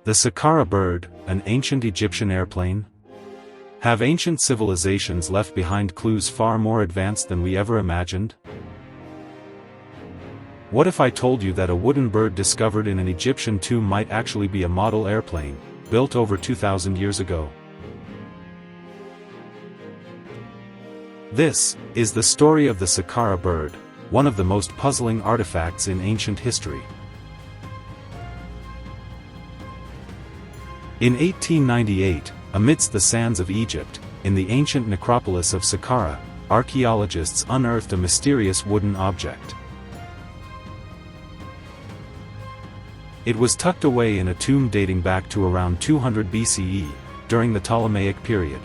The Saqqara Bird, an ancient Egyptian airplane? Have ancient civilizations left behind clues far more advanced than we ever imagined? What if I told you that a wooden bird discovered in an Egyptian tomb might actually be a model airplane, built over 2,000 years ago? This is the story of the Saqqara Bird, one of the most puzzling artifacts in ancient history. In 1898, amidst the sands of Egypt, in the ancient necropolis of Saqqara, archaeologists unearthed a mysterious wooden object. It was tucked away in a tomb dating back to around 200 BCE, during the Ptolemaic period.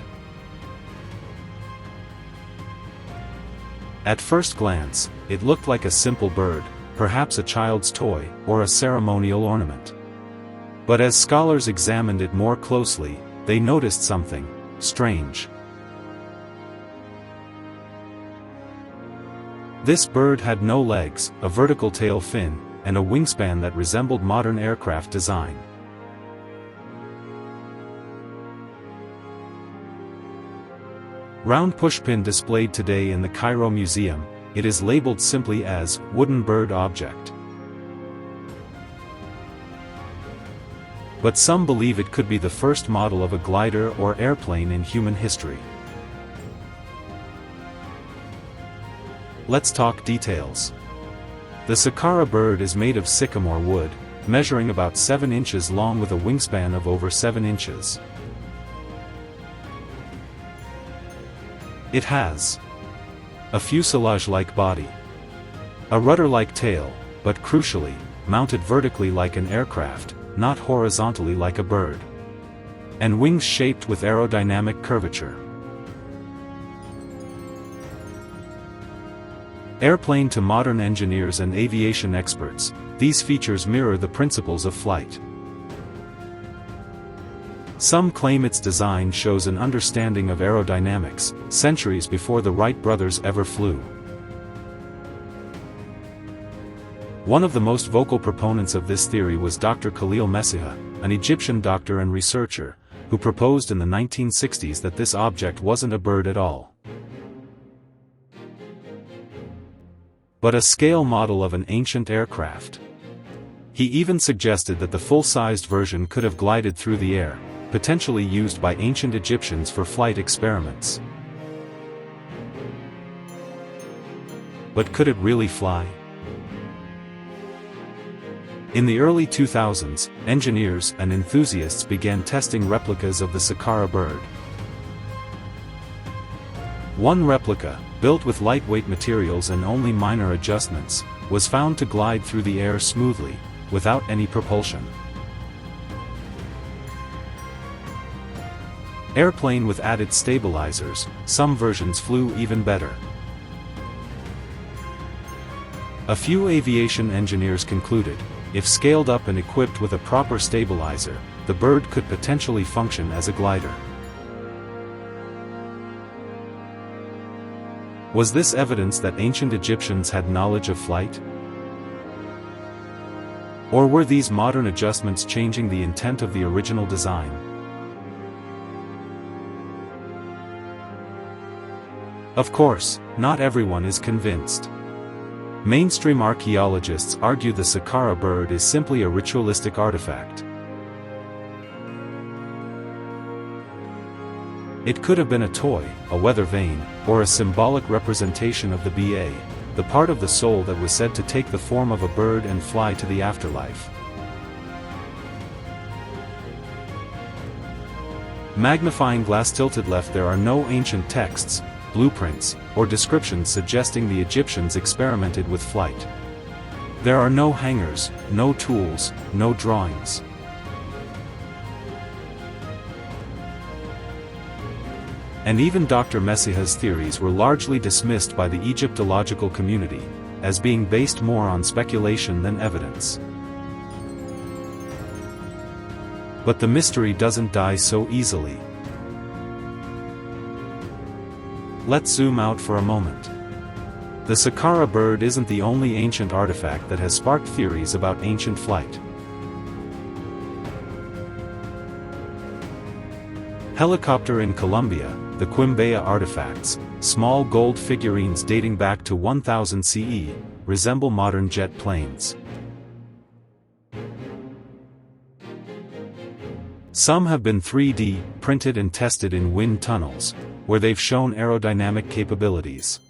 At first glance, it looked like a simple bird, perhaps a child's toy, or a ceremonial ornament. But as scholars examined it more closely, they noticed something strange. This bird had no legs, a vertical tail fin, and a wingspan that resembled modern aircraft design. Round pushpin displayed today in the Cairo Museum, it is labeled simply as wooden bird object. But some believe it could be the first model of a glider or airplane in human history. Let's talk details. The Saqqara Bird is made of sycamore wood, measuring about 7 inches long with a wingspan of over 7 inches. It has a fuselage-like body, a rudder-like tail, but crucially, mounted vertically like an aircraft, not horizontally like a bird, and wings shaped with aerodynamic curvature. Airplane to modern engineers and aviation experts, these features mirror the principles of flight. Some claim its design shows an understanding of aerodynamics, centuries before the Wright brothers ever flew. One of the most vocal proponents of this theory was Dr. Khalil Messiha, an Egyptian doctor and researcher, who proposed in the 1960s that this object wasn't a bird at all, but a scale model of an ancient aircraft. He even suggested that the full-sized version could have glided through the air, potentially used by ancient Egyptians for flight experiments. But could it really fly? In the early 2000s, engineers and enthusiasts began testing replicas of the Saqqara Bird. One replica, built with lightweight materials and only minor adjustments, was found to glide through the air smoothly, without any propulsion. Airplane with added stabilizers, some versions flew even better. A few aviation engineers concluded, if scaled up and equipped with a proper stabilizer, the bird could potentially function as a glider. Was this evidence that ancient Egyptians had knowledge of flight? Or were these modern adjustments changing the intent of the original design? Of course, not everyone is convinced. Mainstream archaeologists argue the Saqqara Bird is simply a ritualistic artifact. It could have been a toy, a weather vane, or a symbolic representation of the Ba, the part of the soul that was said to take the form of a bird and fly to the afterlife. Magnifying glass tilted left. There are no ancient texts, blueprints, or descriptions suggesting the Egyptians experimented with flight. There are no hangars, no tools, no drawings. And even Dr. Messiha's theories were largely dismissed by the Egyptological community, as being based more on speculation than evidence. But the mystery doesn't die so easily. Let's zoom out for a moment. The Saqqara Bird isn't the only ancient artifact that has sparked theories about ancient flight. Helicopter in Colombia, the Quimbaya artifacts, small gold figurines dating back to 1000 CE, resemble modern jet planes. Some have been 3D printed and tested in wind tunnels, where they've shown aerodynamic capabilities.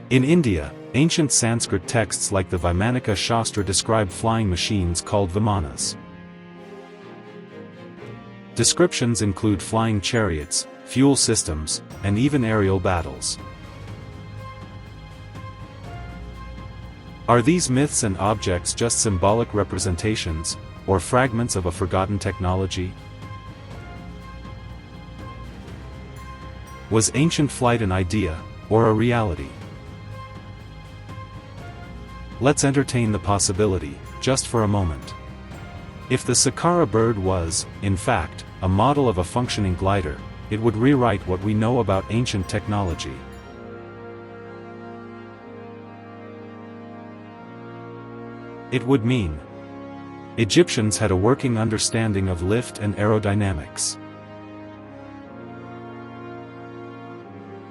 In India, ancient Sanskrit texts like the Vaimanika Shastra describe flying machines called vimanas. Descriptions include flying chariots, fuel systems, and even aerial battles. Are these myths and objects just symbolic representations, or fragments of a forgotten technology? Was ancient flight an idea, or a reality? Let's entertain the possibility, just for a moment. If the Saqqara Bird was, in fact, a model of a functioning glider, it would rewrite what we know about ancient technology. It would mean Egyptians had a working understanding of lift and aerodynamics.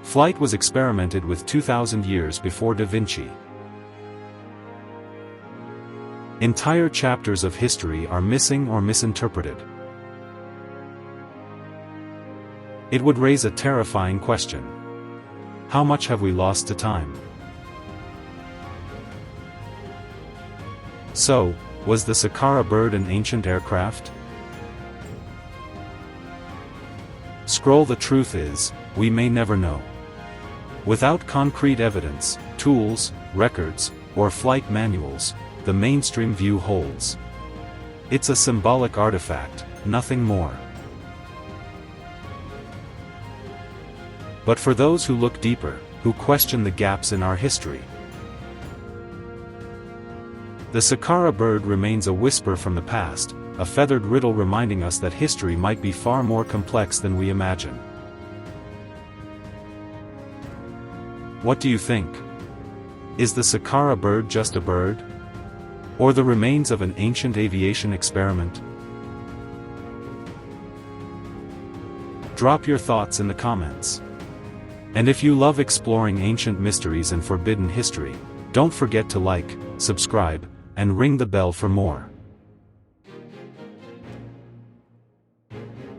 Flight was experimented with 2000 years before Da Vinci. Entire chapters of history are missing or misinterpreted. It would raise a terrifying question. How much have we lost to time? So, was the Saqqara Bird an ancient aircraft? The truth is, we may never know. Without concrete evidence, tools, records, or flight manuals, the mainstream view holds. It's a symbolic artifact, nothing more. But for those who look deeper, who question the gaps in our history, the Saqqara Bird remains a whisper from the past, a feathered riddle reminding us that history might be far more complex than we imagine. What do you think? Is the Saqqara Bird just a bird? Or the remains of an ancient aviation experiment? Drop your thoughts in the comments. And if you love exploring ancient mysteries and forbidden history, don't forget to like, subscribe, and ring the bell for more.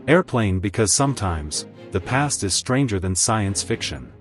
Airplane, because sometimes, the past is stranger than science fiction.